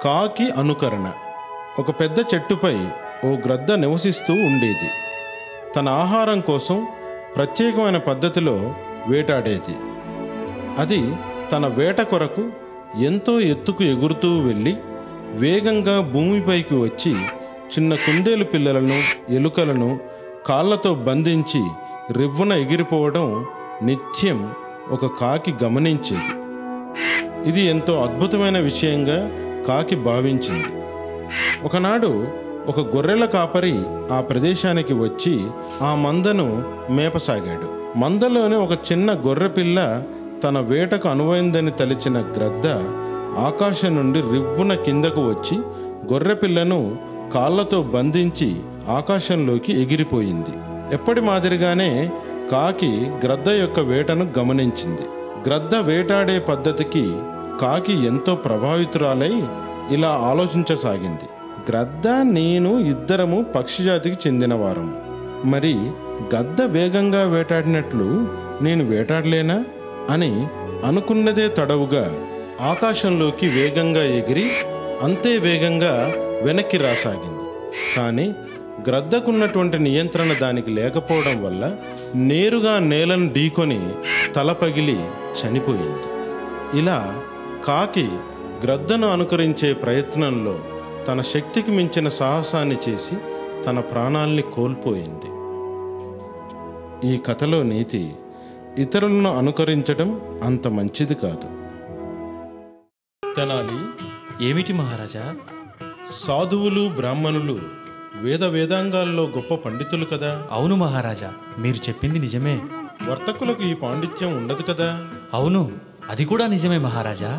కాకి అనుకరణ. ఒక పెద్ద చెట్టుపై ఓ గ్రద్ద నివసిస్తూ ఉండేది. తన ఆహారం కోసం ప్రత్యేకమైన పద్ధతిలో వేటాడేది. అది తన వేట కొరకు ఎంతో ఎత్తుకు ఎగురుతూ వెళ్ళి వేగంగా భూమిపైకి వచ్చి చిన్న కుందేలు పిల్లలను, ఎలుకలను కాళ్ళతో బంధించి రివ్వున ఎగిరిపోవడం నిత్యం ఒక కాకి గమనించేది. ఇది ఎంతో అద్భుతమైన విషయంగా కాకి భావించింది. ఒకనాడు ఒక గొర్రెల కాపరి ఆ ప్రదేశానికి వచ్చి ఆ మందను మేపసాగాడు. మందలోని ఒక చిన్న గొర్రెపిల్ల తన వేటకు అనువైందని తలిచిన గ్రద్ద ఆకాశం నుండి రివ్వున కిందకు వచ్చి గొర్రెపిల్లను కాళ్ళతో బంధించి ఆకాశంలోకి ఎగిరిపోయింది. ఎప్పటి మాదిరిగానే కాకి గ్రద్ద యొక్క వేటను గమనించింది. గ్రద్ద వేటాడే పద్ధతికి కాకి ఎంతో ప్రభావితురాలై ఇలా ఆలోచించసాగింది. గ్రద్ద, నేను ఇద్దరము పక్షిజాతికి చెందినవారం. మరి గద్ద వేగంగా వేటాడినట్లు నేను వేటాడలేనా అని అనుకున్నదే తడవుగా ఆకాశంలోకి వేగంగా ఎగిరి అంతే వేగంగా వెనక్కి రాసాగింది. కానీ గ్రద్దకున్నటువంటి నియంత్రణ దానికి లేకపోవడం వల్ల నేరుగా నేలను ఢీకొని తల పగిలి చనిపోయింది. ఇలా కాకి గ్రద్దను అనుకరించే ప్రయత్నంలో తన శక్తికి మించిన సాహసాన్ని చేసి తన ప్రాణాల్ని కోల్పోయింది. ఈ కథలో నీతి, ఇతరులను అనుకరించడం అంత మంచిది కాదు. తెనాలి. ఏమిటి మహారాజా? సాధువులు, బ్రాహ్మణులు వేదాంగాల్లో గొప్ప పండితులు కదా. అవును మహారాజా, మీరు చెప్పింది నిజమే. వర్తకులకు ఈ పాండిత్యం ఉండదు కదా. అవును, అది కూడా నిజమే మహారాజా.